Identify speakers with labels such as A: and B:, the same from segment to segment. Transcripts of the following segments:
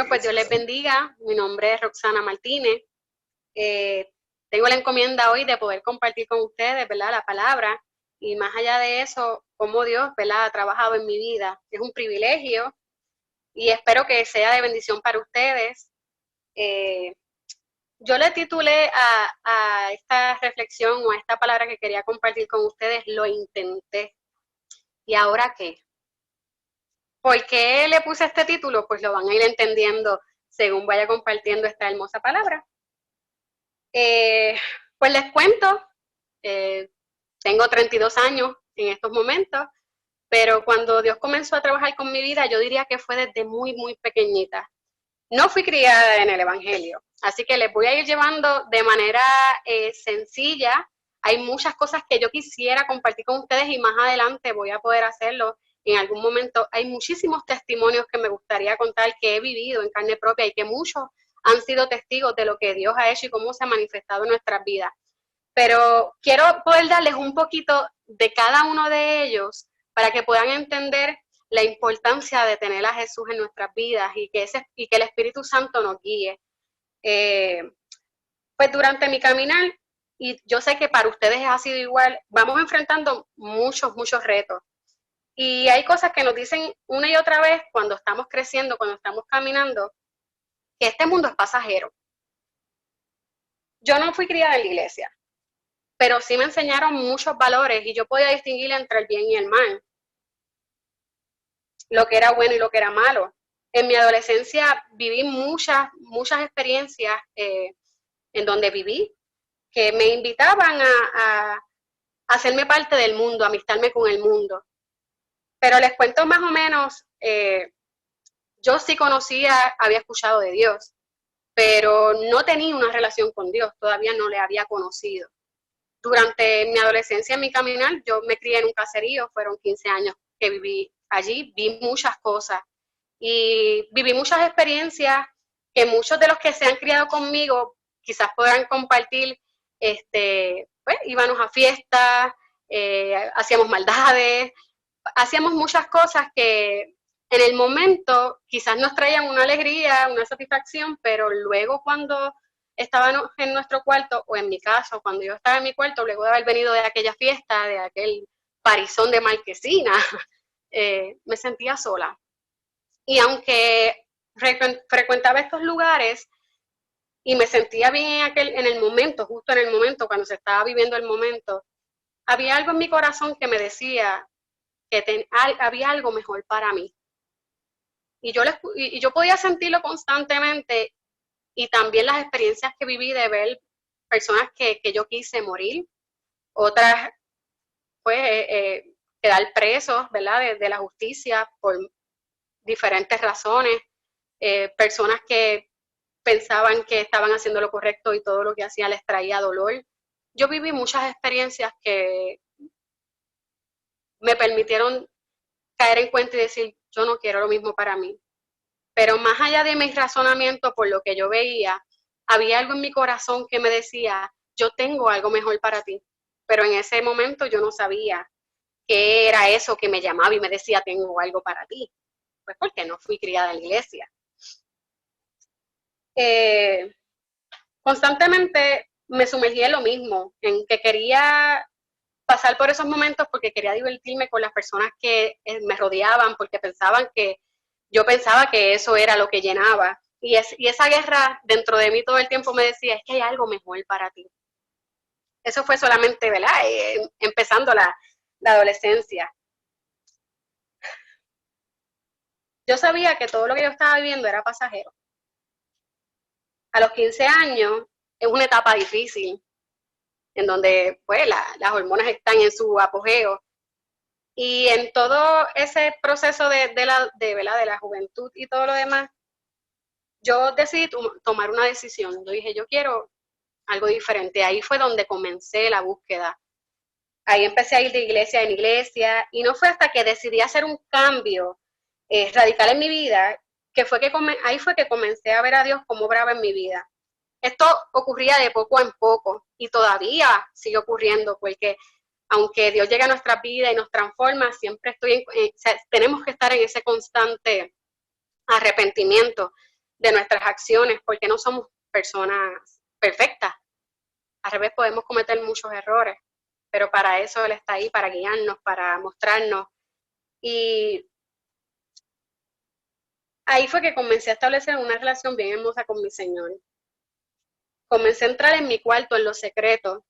A: pues Dios les bendiga. Mi nombre es Roxana Martínez. Tengo la encomienda hoy de poder compartir con ustedes, ¿verdad?, la palabra. Y más allá de eso, cómo Dios, ¿verdad?, ha trabajado en mi vida. Es un privilegio y espero que sea de bendición para ustedes. Yo le titulé a esta reflexión o a esta palabra que quería compartir con ustedes, lo intenté. ¿Y ahora qué? ¿Por qué le puse este título? Pues lo van a ir entendiendo según vaya compartiendo esta hermosa palabra. Pues les cuento, tengo 32 años en estos momentos, pero cuando Dios comenzó a trabajar con mi vida, yo diría que fue desde muy, muy pequeñita. No fui criada en el Evangelio, así que les voy a ir llevando de manera sencilla. Hay muchas cosas que yo quisiera compartir con ustedes y más adelante voy a poder hacerlo en algún momento. Hay muchísimos testimonios que me gustaría contar que he vivido en carne propia y que muchos han sido testigos de lo que Dios ha hecho y cómo se ha manifestado en nuestras vidas. Pero quiero poder darles un poquito de cada uno de ellos para que puedan entender la importancia de tener a Jesús en nuestras vidas y que el Espíritu Santo nos guíe. Pues durante mi caminar, y yo sé que para ustedes ha sido igual, vamos enfrentando muchos retos. Y hay cosas que nos dicen una y otra vez cuando estamos creciendo, cuando estamos caminando, que este mundo es pasajero. Yo no fui criada en la iglesia, pero sí me enseñaron muchos valores y yo podía distinguir entre el bien y el mal, lo que era bueno y lo que era malo. En mi adolescencia viví muchas experiencias en donde viví, que me invitaban a hacerme parte del mundo, a amistarme con el mundo. Pero les cuento más o menos, yo sí conocía, había escuchado de Dios, pero no tenía una relación con Dios, todavía no le había conocido. Durante mi adolescencia, en mi caminar, yo me crié en un caserío, fueron 15 años que viví allí, vi muchas cosas y viví muchas experiencias que muchos de los que se han criado conmigo quizás podrán compartir. Pues íbamos a fiestas, hacíamos maldades, hacíamos muchas cosas que en el momento quizás nos traían una alegría, una satisfacción, pero luego cuando estábamos en nuestro cuarto, o en mi caso, cuando yo estaba en mi cuarto, luego de haber venido de aquella fiesta, de aquel parizón de Marquesina, me sentía sola. Y aunque frecuentaba estos lugares y me sentía bien en el momento, justo en el momento, cuando se estaba viviendo el momento, había algo en mi corazón que me decía que había algo mejor para mí. Y yo podía sentirlo constantemente, y también las experiencias que viví de ver personas que yo quise morir, otras pues quedar presos, ¿verdad?, de la justicia por diferentes razones, personas que pensaban que estaban haciendo lo correcto y todo lo que hacían les traía dolor. Yo viví muchas experiencias que me permitieron caer en cuenta y decir, yo no quiero lo mismo para mí. Pero más allá de mi razonamiento por lo que yo veía, había algo en mi corazón que me decía, yo tengo algo mejor para ti. Pero en ese momento yo no sabía qué era eso que me llamaba y me decía, tengo algo para ti. Pues porque no fui criada en la iglesia. Constantemente me sumergí en lo mismo, en que quería pasar por esos momentos porque quería divertirme con las personas que me rodeaban, porque yo pensaba que eso era lo que llenaba. Y esa guerra dentro de mí todo el tiempo me decía, es que hay algo mejor para ti. Eso fue solamente, ¿verdad?, empezando la adolescencia. Yo sabía que todo lo que yo estaba viviendo era pasajero. A los 15 años es una etapa difícil, en donde pues las hormonas están en su apogeo. Y en todo ese proceso de la juventud y todo lo demás, yo decidí tomar una decisión. Yo dije, yo quiero algo diferente. Ahí fue donde comencé la búsqueda. Ahí empecé a ir de iglesia en iglesia y no fue hasta que decidí hacer un cambio radical en mi vida ahí fue que comencé a ver a Dios como obraba en mi vida. Esto ocurría de poco en poco y todavía sigue ocurriendo, porque aunque Dios llega a nuestra vida y nos transforma, siempre tenemos que estar en ese constante arrepentimiento. de nuestras acciones, porque no somos personas perfectas. Al revés, podemos cometer muchos errores, pero para eso Él está ahí, para guiarnos, para mostrarnos. Y ahí fue que comencé a establecer una relación bien hermosa con mi Señor. Comencé a entrar en mi cuarto, en los secretos,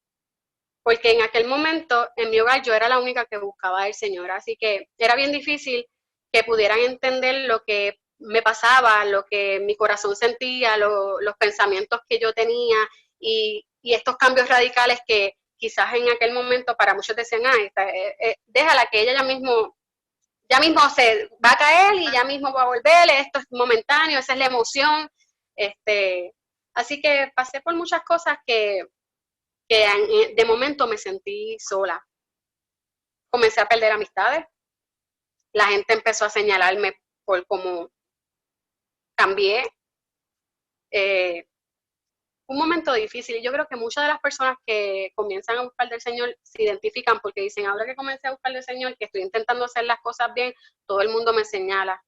A: porque en aquel momento en mi hogar yo era la única que buscaba al Señor, así que era bien difícil que pudieran entender lo que me pasaba, lo que mi corazón sentía, los pensamientos que yo tenía y estos cambios radicales que quizás en aquel momento para muchos decían, déjala que ella ya mismo se va a caer y ya mismo va a volver, esto es momentáneo, esa es la emoción. Así que pasé por muchas cosas que de momento me sentí sola. Comencé a perder amistades, la gente empezó a señalarme por cómo cambié. Un momento difícil. Yo creo que muchas de las personas que comienzan a buscar del Señor se identifican porque dicen, ahora que comencé a buscar del Señor, que estoy intentando hacer las cosas bien, todo el mundo me señala.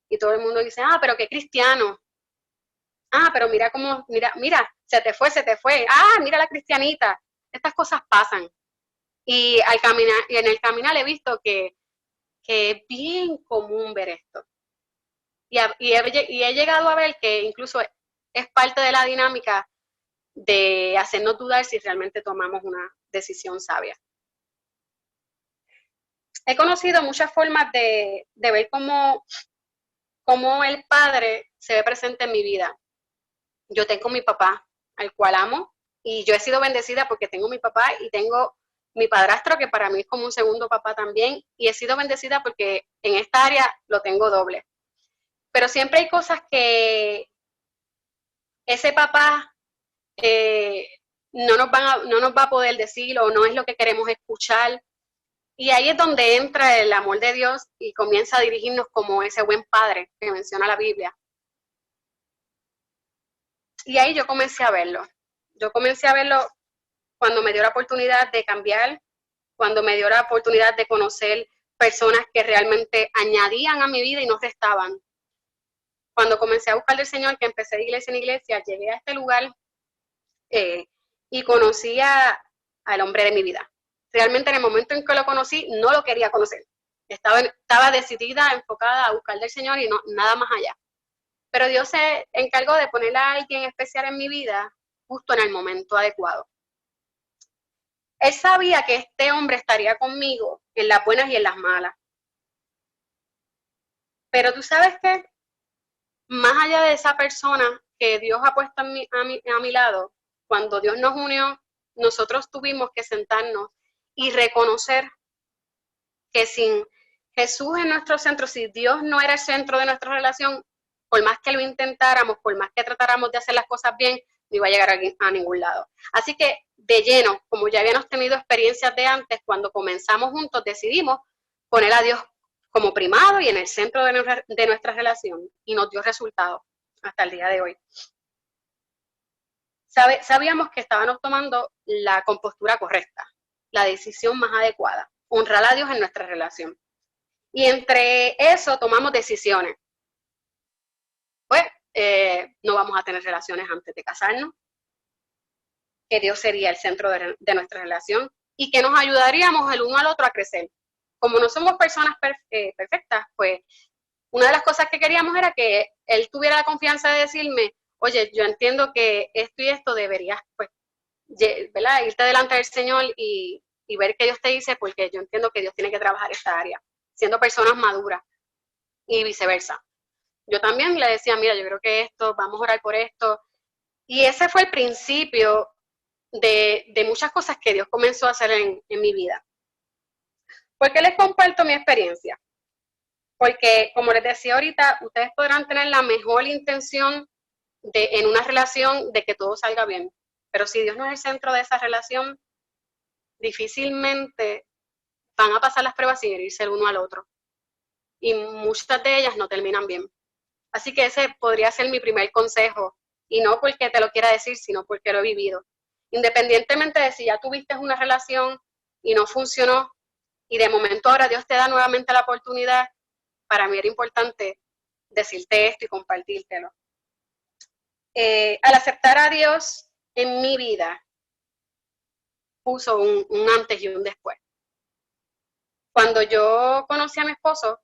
A: Y todo el mundo dice, pero qué cristiano. Pero mira cómo, mira, se te fue. Mira la cristianita. Estas cosas pasan. Y en el caminar he visto que es bien común ver esto. Y he llegado a ver que incluso es parte de la dinámica de hacernos dudar si realmente tomamos una decisión sabia. He conocido muchas formas de ver cómo el Padre se ve presente en mi vida. Yo tengo mi papá, al cual amo, y yo he sido bendecida porque tengo mi papá y tengo mi padrastro, que para mí es como un segundo papá también, y he sido bendecida porque en esta área lo tengo doble. Pero siempre hay cosas que ese papá no nos va a poder decir o no es lo que queremos escuchar. Y ahí es donde entra el amor de Dios y comienza a dirigirnos como ese buen padre que menciona la Biblia. Y ahí yo comencé a verlo. Yo comencé a verlo cuando me dio la oportunidad de cambiar, cuando me dio la oportunidad de conocer personas que realmente añadían a mi vida y no restaban. Cuando comencé a buscar del Señor, que empecé de iglesia en iglesia, llegué a este lugar y conocí al hombre de mi vida. Realmente en el momento en que lo conocí, no lo quería conocer. Estaba decidida, enfocada a buscar del Señor y no, nada más allá. Pero Dios se encargó de poner a alguien especial en mi vida justo en el momento adecuado. Él sabía que este hombre estaría conmigo en las buenas y en las malas. Pero tú sabes qué, más allá de esa persona que Dios ha puesto a mi lado, cuando Dios nos unió, nosotros tuvimos que sentarnos y reconocer que sin Jesús en nuestro centro, si Dios no era el centro de nuestra relación, por más que lo intentáramos, por más que tratáramos de hacer las cosas bien, no iba a llegar a ningún lado. Así que de lleno, como ya habíamos tenido experiencias de antes, cuando comenzamos juntos decidimos poner a Dios como primado y en el centro de nuestra relación, y nos dio resultados hasta el día de hoy. Sabíamos que estábamos tomando la compostura correcta, la decisión más adecuada, honrar a Dios en nuestra relación. Y entre eso tomamos decisiones. Pues no vamos a tener relaciones antes de casarnos, que Dios sería el centro de nuestra relación y que nos ayudaríamos el uno al otro a crecer. Como no somos personas perfectas, pues una de las cosas que queríamos era que él tuviera la confianza de decirme, oye, yo entiendo que esto y esto deberías, pues, ¿verdad? Irte delante del Señor y ver qué Dios te dice, porque yo entiendo que Dios tiene que trabajar esta área, siendo personas maduras y viceversa. Yo también le decía, mira, yo creo que esto, vamos a orar por esto. Y ese fue el principio de muchas cosas que Dios comenzó a hacer en mi vida. ¿Por qué les comparto mi experiencia? Porque, como les decía ahorita, ustedes podrán tener la mejor intención en una relación de que todo salga bien. Pero si Dios no es el centro de esa relación, difícilmente van a pasar las pruebas sin herirse el uno al otro. Y muchas de ellas no terminan bien. Así que ese podría ser mi primer consejo. Y no porque te lo quiera decir, sino porque lo he vivido. Independientemente de si ya tuviste una relación y no funcionó, y de momento ahora Dios te da nuevamente la oportunidad, para mí era importante decirte esto y compartírtelo. Al aceptar a Dios en mi vida, puso un antes y un después. Cuando yo conocí a mi esposo,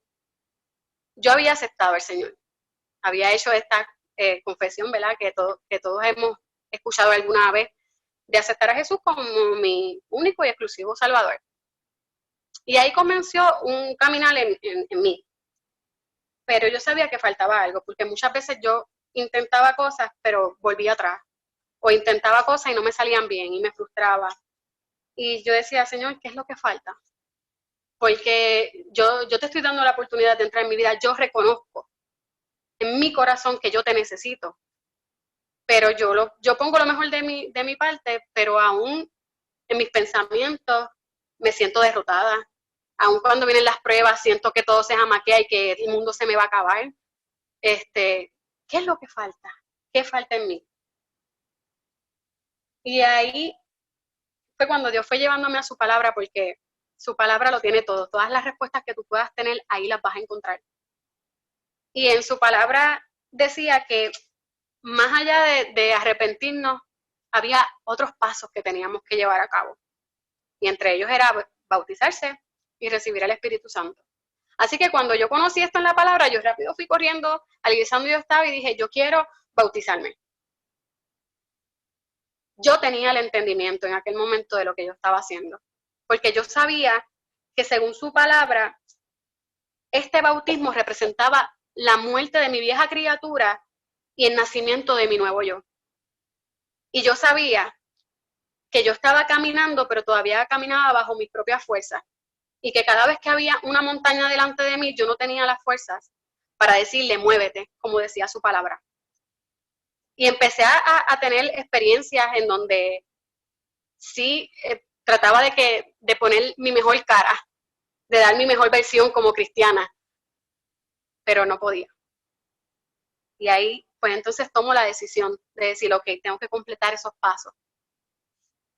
A: yo había aceptado al Señor. Había hecho esta confesión, ¿verdad? Que todos hemos escuchado alguna vez, de aceptar a Jesús como mi único y exclusivo Salvador. Y ahí comenzó un caminar en mí. Pero yo sabía que faltaba algo, porque muchas veces yo intentaba cosas, pero volvía atrás. O intentaba cosas y no me salían bien y me frustraba. Y yo decía, Señor, ¿qué es lo que falta? Porque yo te estoy dando la oportunidad de entrar en mi vida. Yo reconozco en mi corazón que yo te necesito. Pero yo pongo lo mejor de mi parte, pero aún en mis pensamientos me siento derrotada. Aún cuando vienen las pruebas, siento que todo se jamaquea y que el mundo se me va a acabar. ¿Qué es lo que falta? ¿Qué falta en mí? Y ahí fue cuando Dios fue llevándome a su palabra, porque su palabra lo tiene todo. Todas las respuestas que tú puedas tener, ahí las vas a encontrar. Y en su palabra decía que más allá de arrepentirnos, había otros pasos que teníamos que llevar a cabo. Y entre ellos era bautizarse y recibir al Espíritu Santo. Así que cuando yo conocí esto en la palabra, yo rápido fui corriendo a la iglesia donde yo estaba y dije, yo quiero bautizarme. Yo tenía el entendimiento en aquel momento de lo que yo estaba haciendo, porque yo sabía que según su palabra, este bautismo representaba la muerte de mi vieja criatura y el nacimiento de mi nuevo yo. Y yo sabía que yo estaba caminando, pero todavía caminaba bajo mis propias fuerzas, y que cada vez que había una montaña delante de mí, yo no tenía las fuerzas para decirle, muévete, como decía su palabra. Y empecé a tener experiencias en donde sí trataba de poner mi mejor cara, de dar mi mejor versión como cristiana, pero no podía. Y ahí, pues entonces tomo la decisión de decir, ok, tengo que completar esos pasos.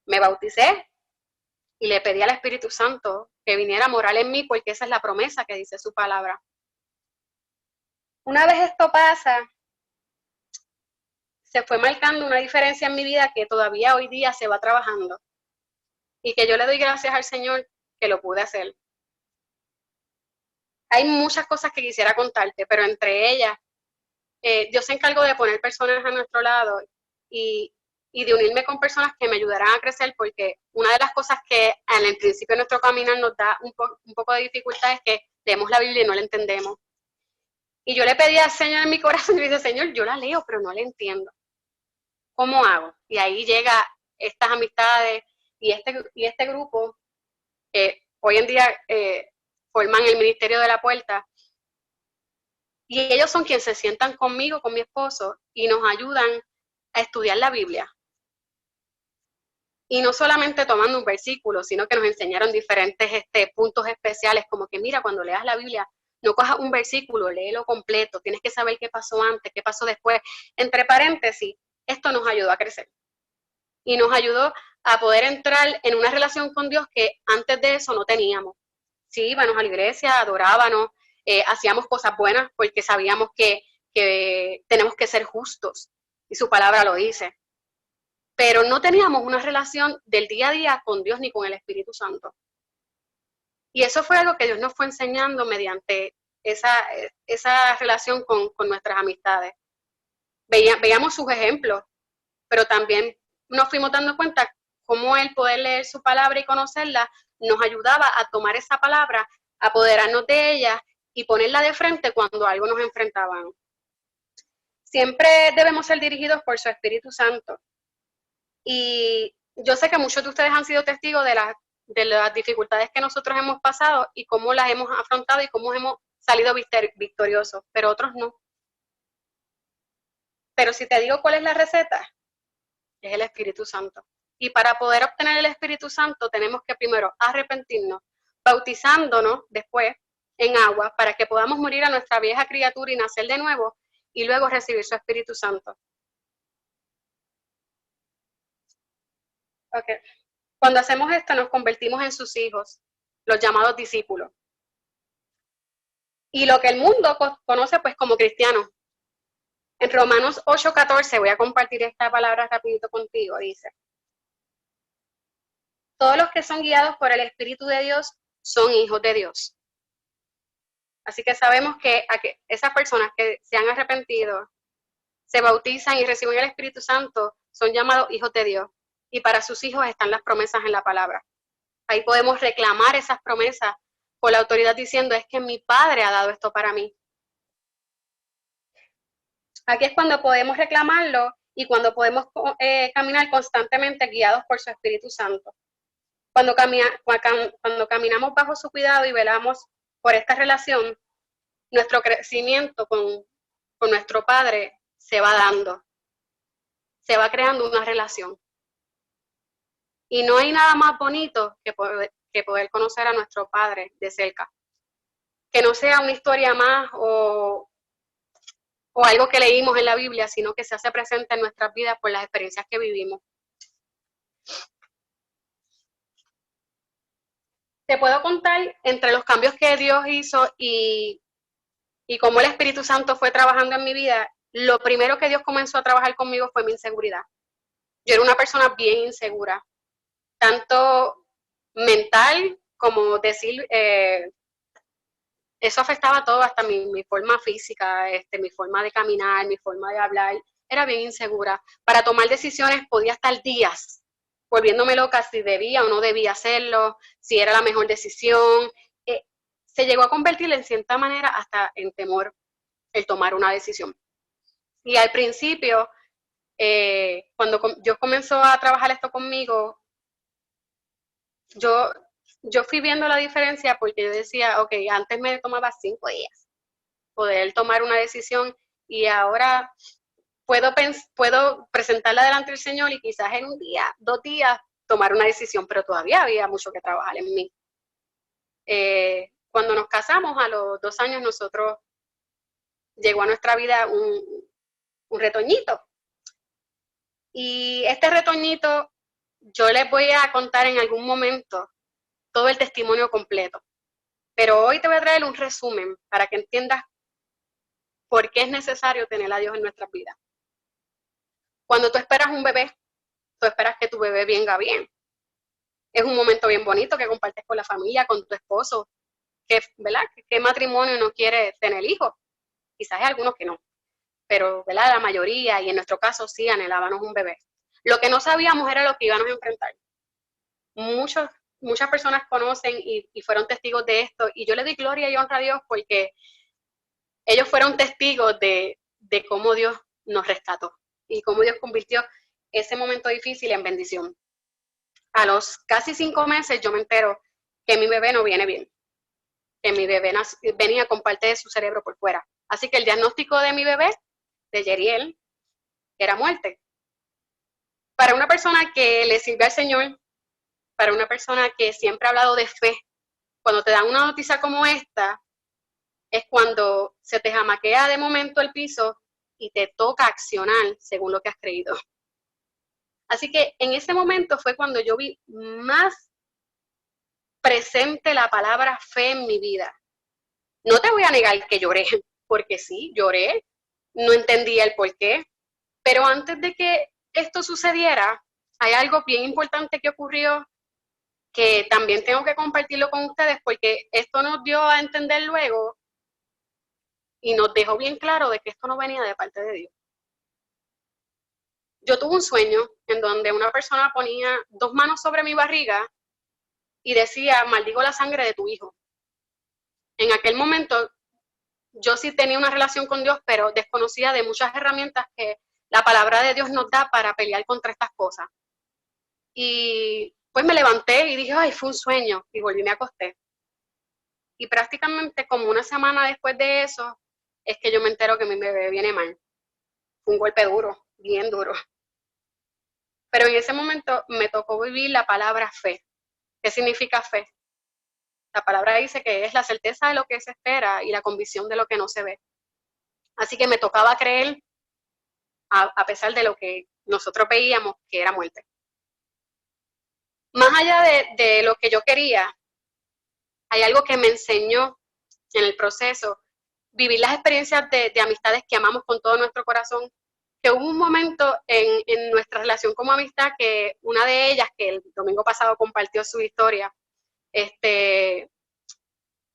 A: Me bauticé y le pedí al Espíritu Santo que viniera a morar en mí, porque esa es la promesa que dice su palabra. Una vez esto pasa, se fue marcando una diferencia en mi vida que todavía hoy día se va trabajando, y que yo le doy gracias al Señor que lo pude hacer. Hay muchas cosas que quisiera contarte, pero entre ellas, Dios se encargó de poner personas a nuestro lado y de unirme con personas que me ayudaran a crecer, porque una de las cosas que en el principio de nuestro caminar nos da un poco de dificultad es que leemos la Biblia y no la entendemos. Y yo le pedí al Señor en mi corazón, y le dije, Señor, yo la leo, pero no la entiendo. ¿Cómo hago? Y ahí llega estas amistades y este grupo que hoy en día forman el Ministerio de la Puerta. Y ellos son quienes se sientan conmigo, con mi esposo, y nos ayudan a estudiar la Biblia. Y no solamente tomando un versículo, sino que nos enseñaron diferentes puntos especiales, como que mira, cuando leas la Biblia, no cojas un versículo, léelo completo, tienes que saber qué pasó antes, qué pasó después. Entre paréntesis, esto nos ayudó a crecer. Y nos ayudó a poder entrar en una relación con Dios que antes de eso no teníamos. Sí, íbamos a la iglesia, adorábamos, hacíamos cosas buenas porque sabíamos que tenemos que ser justos, y su palabra lo dice. Pero no teníamos una relación del día a día con Dios ni con el Espíritu Santo. Y eso fue algo que Dios nos fue enseñando mediante esa relación con nuestras amistades. Veíamos sus ejemplos, pero también nos fuimos dando cuenta cómo el poder leer su palabra y conocerla nos ayudaba a tomar esa palabra, apoderarnos de ella y ponerla de frente cuando algo nos enfrentaban. Siempre debemos ser dirigidos por su Espíritu Santo. Y yo sé que muchos de ustedes han sido testigos de las dificultades que nosotros hemos pasado y cómo las hemos afrontado y cómo hemos salido victoriosos, pero otros no. Pero si te digo cuál es la receta, es el Espíritu Santo. Y para poder obtener el Espíritu Santo tenemos que primero arrepentirnos, bautizándonos después en agua para que podamos morir a nuestra vieja criatura y nacer de nuevo, y luego recibir su Espíritu Santo. Okay. Cuando hacemos esto nos convertimos en sus hijos, los llamados discípulos. Y lo que el mundo conoce pues como cristianos. En Romanos 8:14, voy a compartir esta palabra rapidito contigo, dice: todos los que son guiados por el Espíritu de Dios son hijos de Dios. Así que sabemos que esas personas que se han arrepentido, se bautizan y reciben el Espíritu Santo, son llamados hijos de Dios. Y para sus hijos están las promesas en la palabra. Ahí podemos reclamar esas promesas por la autoridad diciendo, es que mi Padre ha dado esto para mí. Aquí es cuando podemos reclamarlo y cuando podemos caminar constantemente guiados por su Espíritu Santo. Cuando caminamos bajo su cuidado y velamos por esta relación, nuestro crecimiento con nuestro Padre se va dando, se va creando una relación. Y no hay nada más bonito que poder conocer a nuestro Padre de cerca. Que no sea una historia más o algo que leímos en la Biblia, sino que se hace presente en nuestras vidas por las experiencias que vivimos. Te puedo contar entre los cambios que Dios hizo y cómo el Espíritu Santo fue trabajando en mi vida. Lo primero que Dios comenzó a trabajar conmigo fue mi inseguridad. Yo era una persona bien insegura, tanto mental como decir, eso afectaba todo, hasta mi forma física, mi forma de caminar, mi forma de hablar, era bien insegura. Para tomar decisiones podía estar días volviéndome loca si debía o no debía hacerlo, si era la mejor decisión. Se llegó a convertir en cierta manera hasta en temor el tomar una decisión. Y al principio, cuando Dios comenzó a trabajar esto conmigo, yo fui viendo la diferencia porque yo decía, ok, antes me tomaba 5 días poder tomar una decisión y ahora puedo presentarla delante del Señor y quizás en un día, 2 días, tomar una decisión, pero todavía había mucho que trabajar en mí. Cuando nos casamos, a los 2 años, llegó a nuestra vida un retoñito. Y este retoñito, yo les voy a contar en algún momento todo el testimonio completo. Pero hoy te voy a traer un resumen para que entiendas por qué es necesario tener a Dios en nuestras vidas. Cuando tú esperas un bebé, tú esperas que tu bebé venga bien. Es un momento bien bonito que compartes con la familia, con tu esposo, ¿verdad? ¿Qué matrimonio no quiere tener hijos? Quizás hay algunos que no, pero ¿verdad? La mayoría, y en nuestro caso sí, anhelábamos un bebé. Lo que no sabíamos era lo que íbamos a enfrentar. Muchas personas conocen y fueron testigos de esto, y yo le doy gloria y honra a Dios porque ellos fueron testigos de cómo Dios nos rescató y cómo Dios convirtió ese momento difícil en bendición. A los casi 5 meses yo me entero que mi bebé no viene bien, que mi bebé venía con parte de su cerebro por fuera. Así que el diagnóstico de mi bebé, de Yeriel, era muerte. Para una persona que le sirve al Señor, para una persona que siempre ha hablado de fe, cuando te dan una noticia como esta, es cuando se te jamaquea de momento el piso y te toca accionar según lo que has creído. Así que en ese momento fue cuando yo vi más presente la palabra fe en mi vida. No te voy a negar que lloré, porque sí, lloré, no entendía el por qué, pero antes de que esto sucediera, hay algo bien importante que ocurrió que también tengo que compartirlo con ustedes porque esto nos dio a entender luego y nos dejó bien claro de que esto no venía de parte de Dios. Yo tuve un sueño en donde una persona ponía 2 manos sobre mi barriga y decía, maldigo la sangre de tu hijo. En aquel momento yo sí tenía una relación con Dios, pero desconocía de muchas herramientas que la palabra de Dios nos da para pelear contra estas cosas. Y pues me levanté y dije, ay, fue un sueño, y volví y me acosté. Y prácticamente como una semana después de eso, es que yo me entero que mi bebé viene mal. Fue un golpe duro, bien duro. Pero en ese momento me tocó vivir la palabra fe. ¿Qué significa fe? La palabra dice que es la certeza de lo que se espera y la convicción de lo que no se ve. Así que me tocaba creer a pesar de lo que nosotros veíamos que era muerte. Más allá de lo que yo quería, hay algo que me enseñó en el proceso vivir las experiencias de amistades que amamos con todo nuestro corazón, que hubo un momento en nuestra relación como amistad que una de ellas, que el domingo pasado compartió su historia,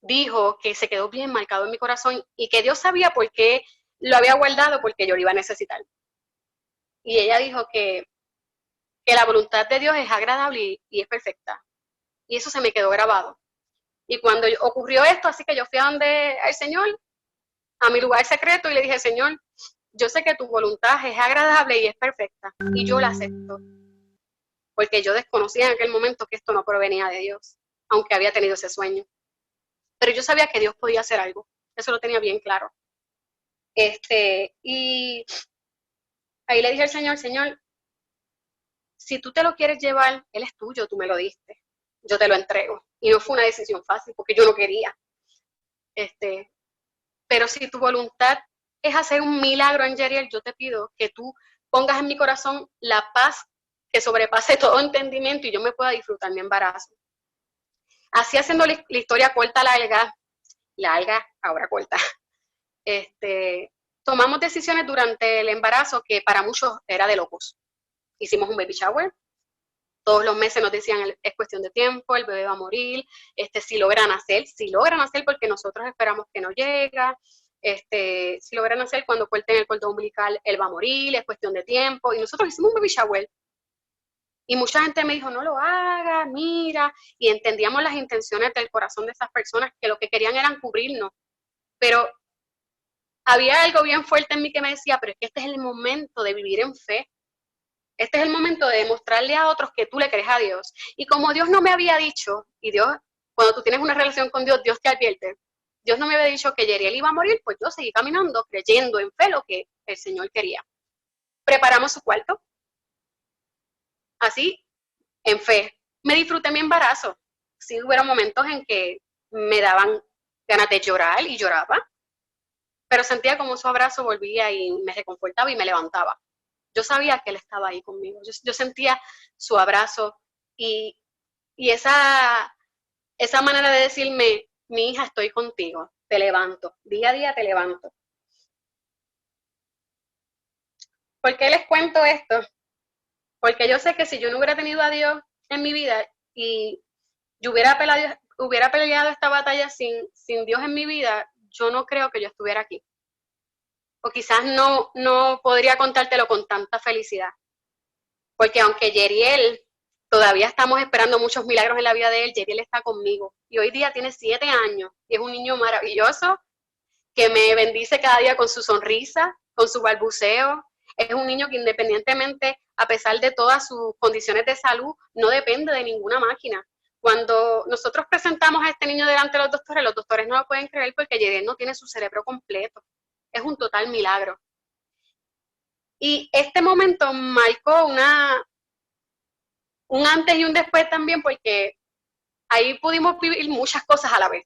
A: dijo que se quedó bien marcado en mi corazón y que Dios sabía por qué lo había guardado, porque yo lo iba a necesitar. Y ella dijo que la voluntad de Dios es agradable y es perfecta. Y eso se me quedó grabado. Y cuando ocurrió esto, así que yo fui a donde al Señor, a mi lugar secreto, y le dije, Señor, yo sé que tu voluntad es agradable y es perfecta, y yo la acepto. Porque yo desconocía en aquel momento que esto no provenía de Dios, aunque había tenido ese sueño. Pero yo sabía que Dios podía hacer algo, eso lo tenía bien claro. Y ahí le dije al Señor, Señor, si tú te lo quieres llevar, Él es tuyo, tú me lo diste, yo te lo entrego. Y no fue una decisión fácil, porque yo no quería. Pero si tu voluntad es hacer un milagro en Yeriel, yo te pido que tú pongas en mi corazón la paz que sobrepase todo entendimiento y yo me pueda disfrutar mi embarazo. Así haciendo la historia corta, larga, ahora corta. Tomamos decisiones durante el embarazo que para muchos era de locos. Hicimos un baby shower. Todos los meses nos decían, es cuestión de tiempo, el bebé va a morir, si logran nacer porque nosotros esperamos que no llega, si logran nacer cuando corten el cordón umbilical, él va a morir, es cuestión de tiempo, y nosotros hicimos un baby shower. Y mucha gente me dijo, no lo hagas, mira, y entendíamos las intenciones del corazón de esas personas que lo que querían eran cubrirnos, pero había algo bien fuerte en mí que me decía, pero es que este es el momento de vivir en fe. Este es el momento de demostrarle a otros que tú le crees a Dios. Y como Dios no me había dicho, y Dios, cuando tú tienes una relación con Dios, Dios te advierte. Dios no me había dicho que Yeriel iba a morir, pues yo seguí caminando, creyendo en fe lo que el Señor quería. Preparamos su cuarto. Así, en fe. Me disfruté mi embarazo. Sí, hubo momentos en que me daban ganas de llorar y lloraba, pero sentía como su abrazo volvía y me reconfortaba y me levantaba. Yo sabía que Él estaba ahí conmigo. Yo sentía su abrazo y esa manera de decirme, mi hija, estoy contigo, te levanto, día a día te levanto. ¿Por qué les cuento esto? Porque yo sé que si yo no hubiera tenido a Dios en mi vida y yo hubiera peleado esta batalla sin Dios en mi vida, yo no creo que yo estuviera aquí. O quizás no podría contártelo con tanta felicidad. Porque aunque Yeriel, todavía estamos esperando muchos milagros en la vida de él, Yeriel está conmigo. Y hoy día tiene 7 años y es un niño maravilloso que me bendice cada día con su sonrisa, con su balbuceo. Es un niño que independientemente, a pesar de todas sus condiciones de salud, no depende de ninguna máquina. Cuando nosotros presentamos a este niño delante de los doctores no lo pueden creer porque Yeriel no tiene su cerebro completo. Es un total milagro. Y este momento marcó un antes y un después también, porque ahí pudimos vivir muchas cosas a la vez.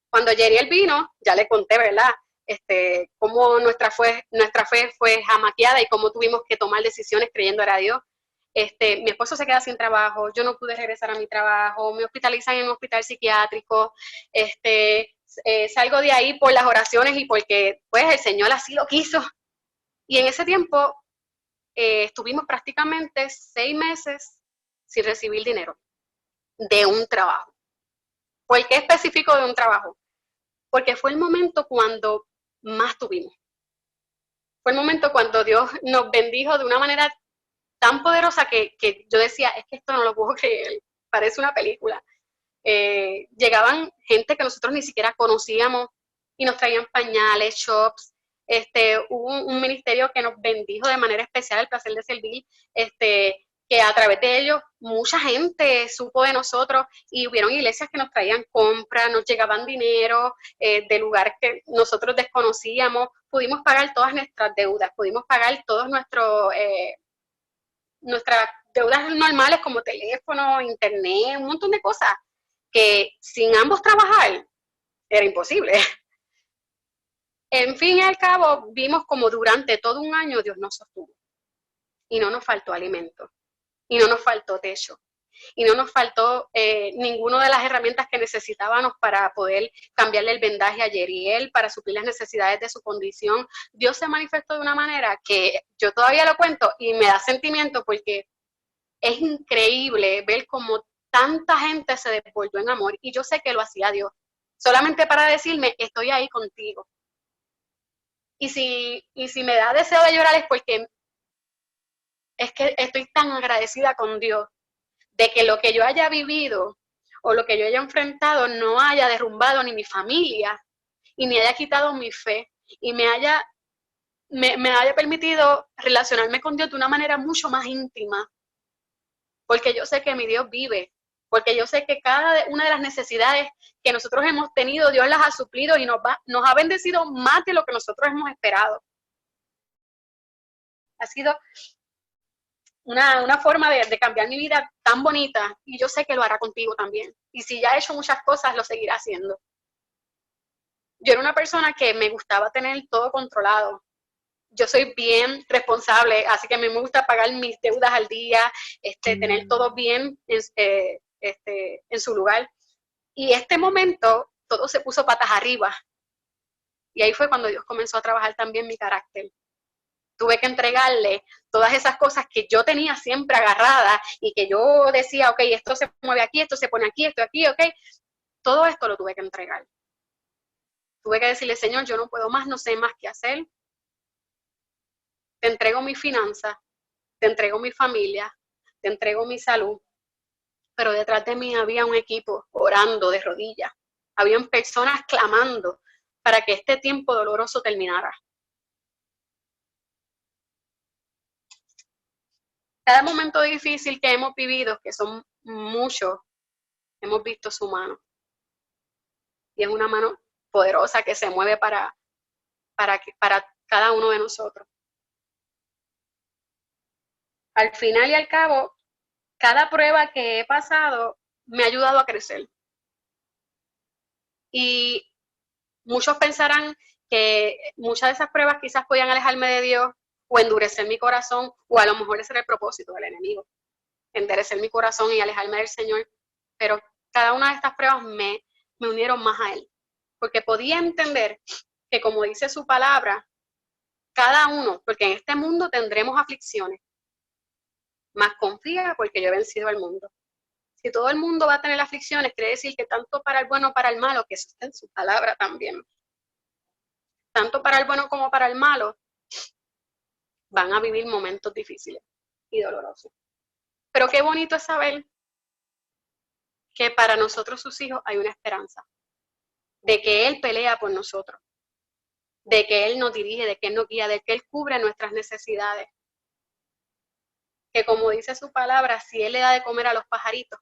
A: Cuando Yeriel vino, ya le conté, ¿verdad? Cómo nuestra fe fue jamaqueada y cómo tuvimos que tomar decisiones creyendo era Dios. Mi esposo se queda sin trabajo, yo no pude regresar a mi trabajo, me hospitalizan en un hospital psiquiátrico, salgo de ahí por las oraciones y porque pues el Señor así lo quiso. Y en ese tiempo estuvimos prácticamente 6 meses sin recibir dinero de un trabajo. ¿Por qué específico de un trabajo? Porque fue el momento cuando más tuvimos. Fue el momento cuando Dios nos bendijo de una manera tan poderosa que yo decía, es que esto no lo puedo creer, parece una película. Llegaban gente que nosotros ni siquiera conocíamos y nos traían pañales, shops. Hubo un ministerio que nos bendijo de manera especial, el placer de servir, que a través de ellos mucha gente supo de nosotros y hubieron iglesias que nos traían compras, nos llegaban dinero de lugares que nosotros desconocíamos, pudimos pagar todas nuestras deudas, pudimos pagar todos nuestras deudas normales como teléfono, internet, un montón de cosas que sin ambos trabajar era imposible. En fin y al cabo, vimos como durante todo un año Dios nos sostuvo y no nos faltó alimento y no nos faltó techo. y no nos faltó ninguna de las herramientas que necesitábamos para poder cambiarle el vendaje a Yeriel, para suplir las necesidades de su condición. Dios se manifestó de una manera que yo todavía lo cuento y me da sentimiento porque es increíble ver cómo tanta gente se desbordó en amor, y yo sé que lo hacía Dios, solamente para decirme, estoy ahí contigo. Y si me da deseo de llorar es porque es que estoy tan agradecida con Dios de que lo que yo haya vivido o lo que yo haya enfrentado no haya derrumbado ni mi familia y me haya quitado mi fe y me haya permitido relacionarme con Dios de una manera mucho más íntima, porque yo sé que mi Dios vive, porque yo sé que cada una de las necesidades que nosotros hemos tenido, Dios las ha suplido y nos ha bendecido más de lo que nosotros hemos esperado. Ha sido una forma de cambiar mi vida tan bonita, y yo sé que lo hará contigo también. Y si ya ha hecho muchas cosas, lo seguirá haciendo. Yo era una persona que me gustaba tener todo controlado. Yo soy bien responsable, así que a mí me gusta pagar mis deudas al día, tener todo bien en su lugar. Y este momento, todo se puso patas arriba. Y ahí fue cuando Dios comenzó a trabajar también mi carácter. Tuve que entregarle todas esas cosas que yo tenía siempre agarradas y que yo decía, ok, esto se mueve aquí, esto se pone aquí, esto aquí, ok. Todo esto lo tuve que entregar. Tuve que decirle, Señor, yo no puedo más, no sé más qué hacer. Te entrego mi finanza, te entrego mi familia, te entrego mi salud. Pero detrás de mí había un equipo orando de rodillas. Habían personas clamando para que este tiempo doloroso terminara. Cada momento difícil que hemos vivido, que son muchos, hemos visto su mano. Y es una mano poderosa que se mueve para cada uno de nosotros. Al final y al cabo, cada prueba que he pasado me ha ayudado a crecer. Y muchos pensarán que muchas de esas pruebas quizás podían alejarme de Dios o endurecer mi corazón, o a lo mejor ese era el propósito del enemigo, endurecer mi corazón y alejarme del Señor. Pero cada una de estas pruebas me unieron más a Él, porque podía entender que, como dice su palabra, cada uno, porque en este mundo tendremos aflicciones, mas confía porque yo he vencido al mundo. Si todo el mundo va a tener aflicciones, quiere decir que tanto para el bueno como para el malo, que eso está en su palabra también, tanto para el bueno como para el malo, van a vivir momentos difíciles y dolorosos. Pero qué bonito es saber que para nosotros, sus hijos, hay una esperanza, de que Él pelea por nosotros, de que Él nos dirige, de que Él nos guía, de que Él cubre nuestras necesidades. Que, como dice su palabra, si Él le da de comer a los pajaritos,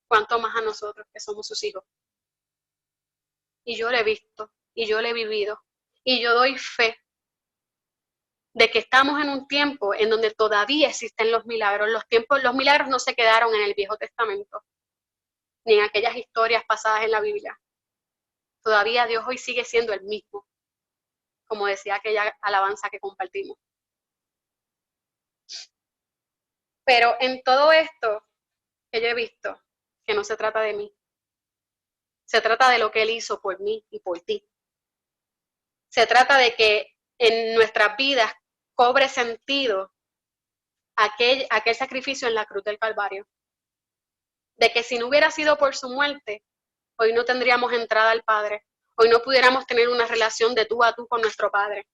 A: cuánto más a nosotros que somos sus hijos. Y yo lo he visto, y yo lo he vivido, y yo doy fe de que estamos en un tiempo en donde todavía existen los milagros. Los milagros no se quedaron en el Viejo Testamento, ni en aquellas historias pasadas en la Biblia. Todavía Dios hoy sigue siendo el mismo, como decía aquella alabanza que compartimos. Pero en todo esto que yo he visto, que no se trata de mí, se trata de lo que Él hizo por mí y por ti. Se trata de que en nuestras vidas cobre sentido aquel sacrificio en la cruz del Calvario. De que si no hubiera sido por su muerte, hoy no tendríamos entrada al Padre. Hoy no pudiéramos tener una relación de tú a tú con nuestro Padre.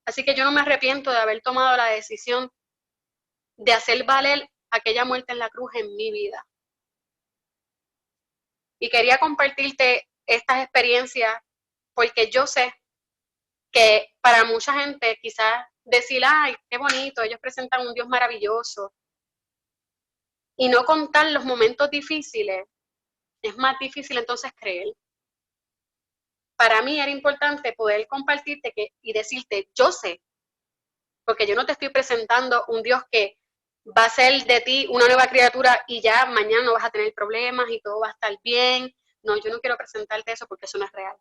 A: Así que yo no me arrepiento de haber tomado la decisión de hacer valer aquella muerte en la cruz en mi vida. Y quería compartirte estas experiencias porque yo sé que para mucha gente quizás decir, ay, qué bonito, ellos presentan un Dios maravilloso, y no contar los momentos difíciles, es más difícil entonces creer. Para mí era importante poder compartirte y decirte, yo sé, porque yo no te estoy presentando un Dios que va a ser de ti una nueva criatura y ya mañana no vas a tener problemas y todo va a estar bien. No, yo no quiero presentarte eso porque eso no es real.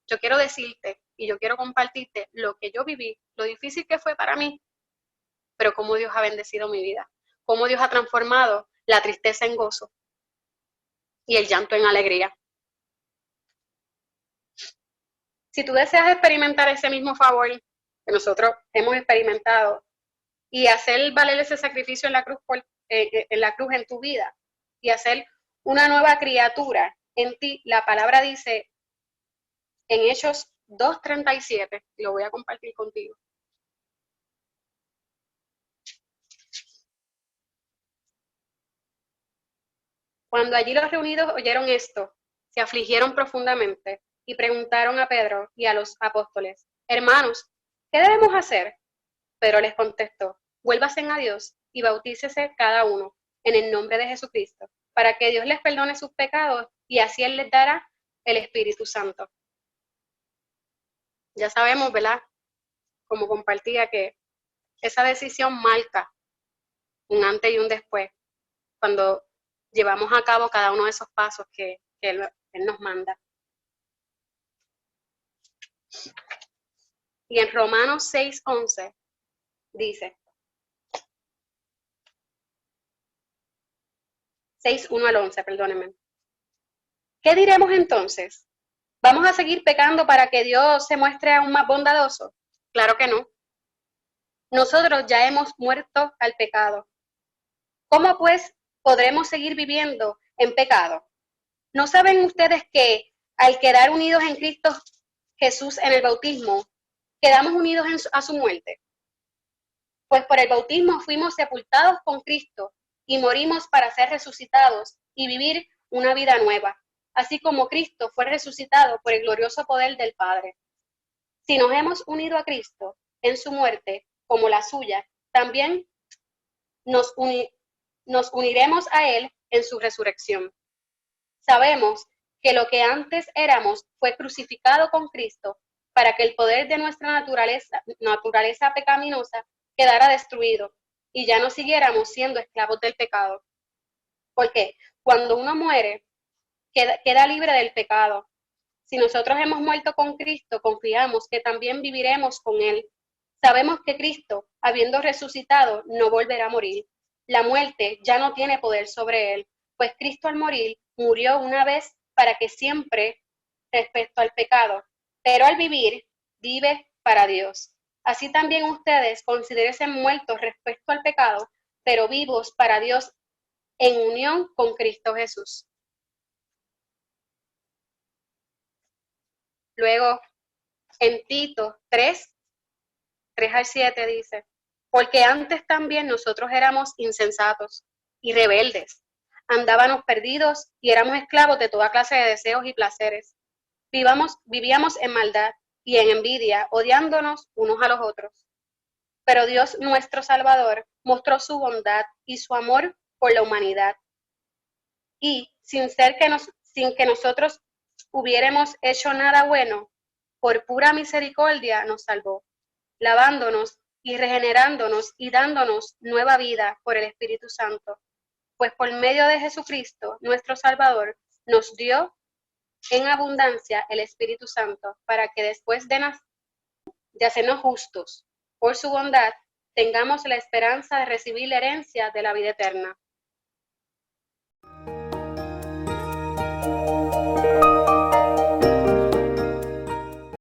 A: Yo quiero decirte y yo quiero compartirte lo que yo viví, lo difícil que fue para mí, pero cómo Dios ha bendecido mi vida, cómo Dios ha transformado la tristeza en gozo y el llanto en alegría. Si tú deseas experimentar ese mismo favor que nosotros hemos experimentado y hacer valer ese sacrificio en la cruz en tu vida y hacer una nueva criatura en ti, la palabra dice en Hechos 2:37, y lo voy a compartir contigo. Cuando allí los reunidos oyeron esto, se afligieron profundamente y preguntaron a Pedro y a los apóstoles: hermanos, ¿qué debemos hacer? Pedro les contestó: vuélvanse a Dios y bautícese cada uno en el nombre de Jesucristo, para que Dios les perdone sus pecados y así Él les dará el Espíritu Santo. Ya sabemos, ¿verdad? Como compartía, que esa decisión marca un antes y un después cuando llevamos a cabo cada uno de esos pasos que Él nos manda. Y en Romanos 6:11 dice, 6:1 al 11, perdónenme. ¿Qué diremos entonces? ¿Vamos a seguir pecando para que Dios se muestre aún más bondadoso? Claro que no. Nosotros ya hemos muerto al pecado. ¿Cómo pues podremos seguir viviendo en pecado? ¿No saben ustedes que al quedar unidos en Cristo Jesús en el bautismo, quedamos unidos a su muerte? Pues por el bautismo fuimos sepultados con Cristo y morimos para ser resucitados y vivir una vida nueva, así como Cristo fue resucitado por el glorioso poder del Padre. Si nos hemos unido a Cristo en su muerte como la suya, también nos uniremos a Él en su resurrección. Sabemos que lo que antes éramos fue crucificado con Cristo para que el poder de nuestra naturaleza pecaminosa quedara destruido y ya no siguiéramos siendo esclavos del pecado. Porque cuando uno muere, queda libre del pecado. Si nosotros hemos muerto con Cristo, confiamos que también viviremos con Él. Sabemos que Cristo, habiendo resucitado, no volverá a morir. La muerte ya no tiene poder sobre Él, pues Cristo al morir murió una vez para que siempre respecto al pecado, pero al vivir, vive para Dios. Así también ustedes considérense muertos respecto al pecado, pero vivos para Dios en unión con Cristo Jesús. Luego, en Tito 3:3-7 dice, porque antes también nosotros éramos insensatos y rebeldes, andábamos perdidos y éramos esclavos de toda clase de deseos y placeres. Vivíamos en maldad y en envidia, odiándonos unos a los otros. Pero Dios nuestro Salvador mostró su bondad y su amor por la humanidad. Y sin que nosotros hubiéramos hecho nada bueno, por pura misericordia nos salvó, lavándonos y regenerándonos y dándonos nueva vida por el Espíritu Santo. Pues por medio de Jesucristo, nuestro Salvador, nos dio en abundancia el Espíritu Santo, para que después de hacernos justos por su bondad, tengamos la esperanza de recibir la herencia de la vida eterna.